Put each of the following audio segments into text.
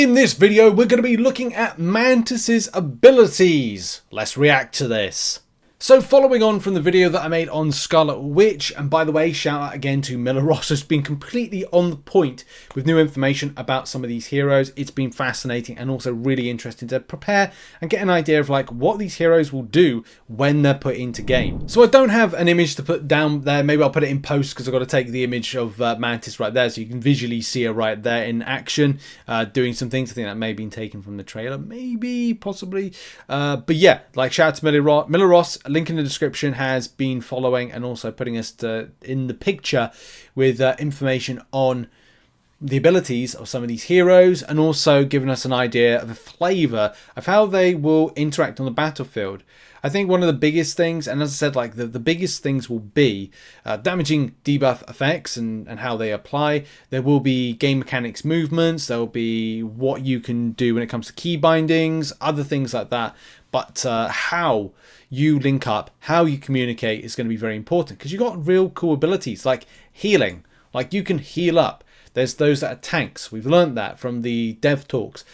In this video, we're going to be looking at Mantis's abilities. Let's react to this. So following on from the video that I made on Scarlet Witch, and by the way, shout out again to Miller Ross, who's been completely on the point with new information about some of these heroes. It's been fascinating and also really interesting to prepare and get an idea of like what these heroes will do when they're put into game. So I don't have an image to put down there. Maybe I'll put it in post because I've got to take the image of Mantis right there so you can visually see her right there in action, doing some things. I think that may have been taken from the trailer, maybe, possibly. But yeah, like shout out to Miller Ross. Link in the description, has been following and also putting us in the picture with information on the abilities of some of these heroes and also giving us an idea of a flavour of how they will interact on the battlefield. I think one of the biggest things, and as I said, like the biggest things will be damaging debuff effects and how they apply. There will be game mechanics movements. There will be what you can do when it comes to key bindings, other things like that. But how you link up, how you communicate is going to be very important because you've got real cool abilities like healing. Like you can heal up. There's those that are tanks. We've learned that from the dev talks.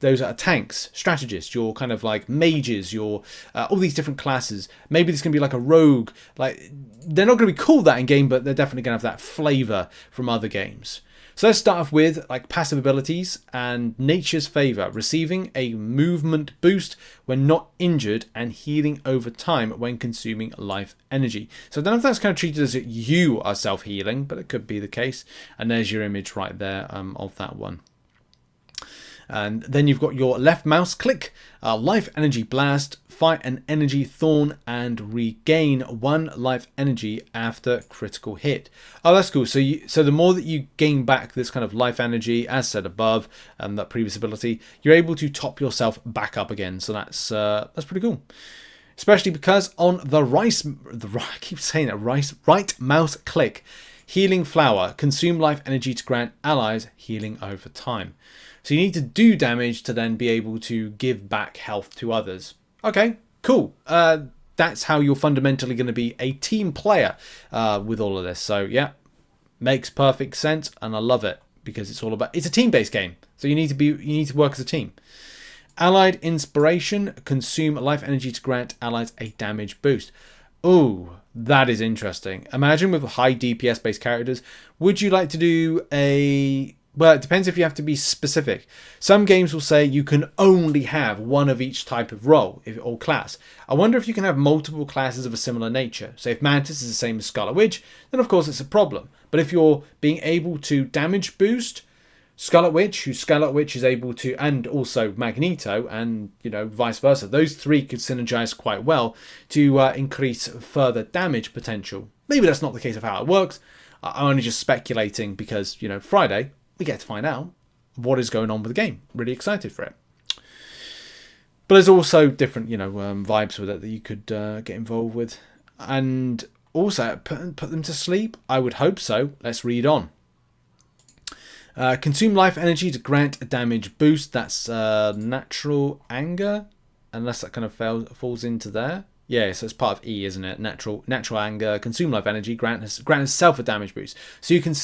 Those that are tanks, strategists, your kind of like mages, your all these different classes. Maybe there's going to be like a rogue. Like they're not going to be called that in game, but they're definitely going to have that flavor from other games. So let's start off with like passive abilities and Nature's Favor, receiving a movement boost when not injured and healing over time when consuming life energy. So I don't know if that's kind of treated as you are self-healing, but it could be the case. And there's your image right there of that one. And then you've got your left mouse click, life energy blast, fight an energy thorn and regain 1 life energy after critical hit. Oh, that's cool. So the more that you gain back this kind of life energy, as said above, that previous ability, you're able to top yourself back up again. So that's pretty cool. Especially because on the right mouse click, healing flower, consume life energy to grant allies healing over time. So you need to do damage to then be able to give back health to others. Okay, cool. That's how you're fundamentally going to be a team player with all of this. So yeah, makes perfect sense, and I love it because it's a team-based game. So you need to work as a team. Allied inspiration, consume life energy to grant allies a damage boost. Ooh, that is interesting. Imagine with high DPS based characters, would you like to do a... Well, it depends if you have to be specific. Some games will say you can only have one of each type of role or class. I wonder if you can have multiple classes of a similar nature. So if Mantis is the same as Scarlet Witch, then of course it's a problem. But if you're being able to damage boost Scarlet Witch, who Scarlet Witch is able to, and also Magneto, and vice versa, those three could synergize quite well to increase further damage potential. Maybe that's not the case of how it works. I'm only just speculating because Friday we get to find out what is going on with the game. Really excited for it. But there's also different, vibes with it that you could get involved with. And also, put them to sleep? I would hope so. Let's read on. Consume life energy to grant a damage boost. That's natural anger. Unless that kind of falls into there. Yeah, so it's part of E, isn't it? Natural anger, consume life energy, grant herself a damage boost. So you can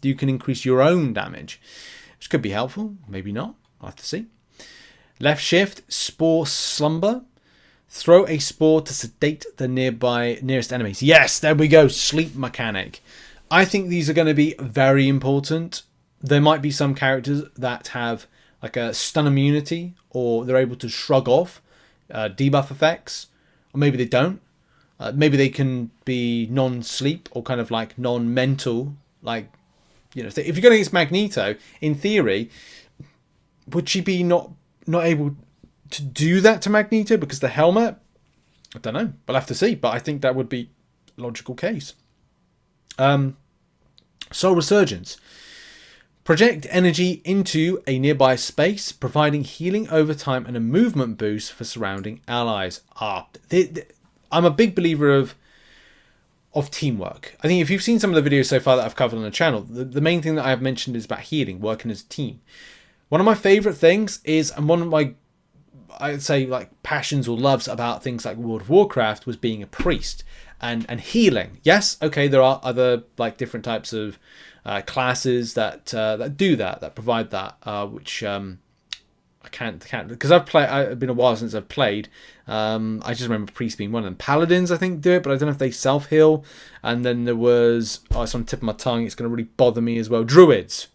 you can increase your own damage, which could be helpful. Maybe not. I'll have to see. Left shift, spore slumber. Throw a spore to sedate the nearest enemies. Yes, there we go. Sleep mechanic. I think these are going to be very important. There might be some characters that have like a stun immunity, or they're able to shrug off debuff effects, or maybe they don't. Maybe they can be non-sleep or kind of like non-mental. Like, so if you're going against Magneto, in theory, would she be not able to do that to Magneto because the helmet? I don't know. We'll have to see. But I think that would be a logical case. Soul Resurgence. Project energy into a nearby space, providing healing over time and a movement boost for surrounding allies. I'm a big believer of teamwork. I think if you've seen some of the videos so far that I've covered on the channel, the main thing that I have mentioned is about healing, working as a team. One of my favourite things is, and one of my, I'd say, like passions or loves about things like World of Warcraft was being a priest. and healing. Yes, okay, there are other like different types of classes that do that provide that, which I can't because I've been a while since I've played. I just remember Priest being one of them. Paladins, I think, do it, but I don't know if they self heal. And then there was, it's on the tip of my tongue. It's going to really bother me as well. Druids,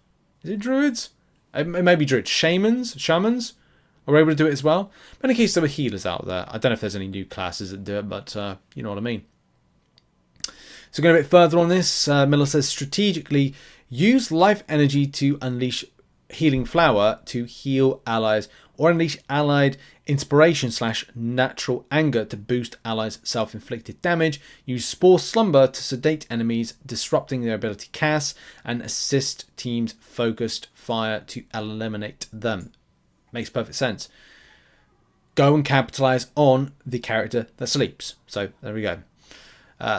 is it druids? It may be druids. Shamans are able to do it as well. But in case there were healers out there, I don't know if there's any new classes that do it, but you know what I mean. So going a bit further on this, Miller says strategically use life energy to unleash healing flower to heal allies, or unleash allied inspiration / natural anger to boost allies' self-inflicted damage. Use spore slumber to sedate enemies, disrupting their ability cast, and assist teams focused fire to eliminate them. Makes perfect sense. Go and capitalize on the character that sleeps. So there we go.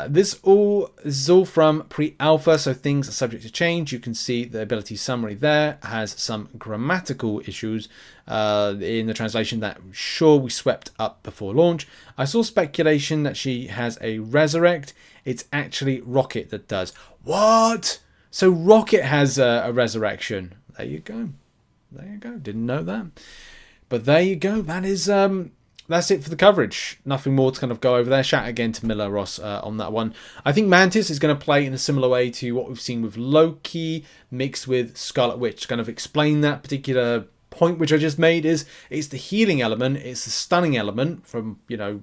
This is all from pre-alpha, so things are subject to change. You can see the ability summary there has some grammatical issues in the translation that I'm sure we swept up before launch. I saw speculation that she has a resurrect. It's actually Rocket that does. What? So Rocket has a resurrection. There you go. There you go. Didn't know that. But there you go. That is that's it for the coverage. Nothing more to kind of go over there. Shout again to Miller Ross on that one. I think Mantis is going to play in a similar way to what we've seen with Loki mixed with Scarlet Witch. To kind of explain that particular point which I just made is it's the healing element, it's the stunning element from, you know,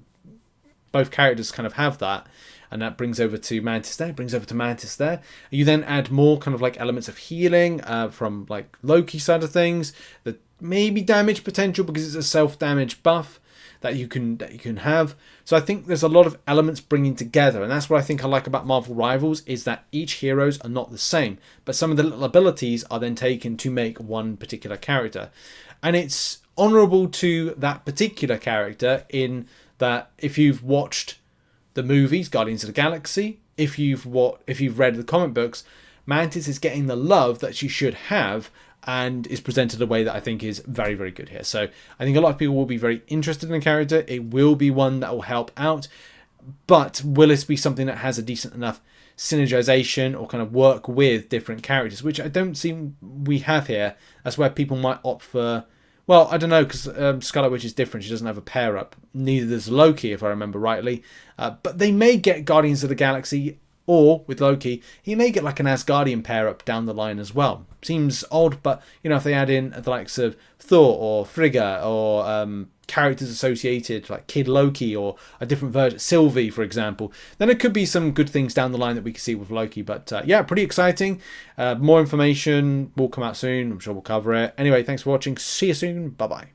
both characters kind of have that. And that brings over to Mantis there, brings over to Mantis there. You then add more kind of like elements of healing from like Loki side of things. That maybe damage potential because it's a self-damage buff that you can have. So I think there's a lot of elements bringing together, and that's what I think I like about Marvel Rivals, is that each heroes are not the same, but some of the little abilities are then taken to make one particular character. And it's honourable to that particular character in that if you've watched the movies, Guardians of the Galaxy, if you've read the comic books, Mantis is getting the love that she should have, and is presented in a way that I think is very, very good here. So I think a lot of people will be very interested in the character. It will be one that will help out, but will this be something that has a decent enough synergization or kind of work with different characters, which I don't see we have here. That's where people might opt for, well, I don't know, because Scarlet Witch is different. She doesn't have a pair up. Neither does Loki, if I remember rightly. But they may get Guardians of the Galaxy, or with Loki, he may get like an Asgardian pair up down the line as well. Seems odd, but you know, if they add in the likes of Thor or Frigga or characters associated like Kid Loki or a different version, Sylvie, for example, then it could be some good things down the line that we can see with Loki. But yeah, pretty exciting. More information will come out soon. I'm sure we'll cover it. Anyway, thanks for watching. See you soon. Bye-bye.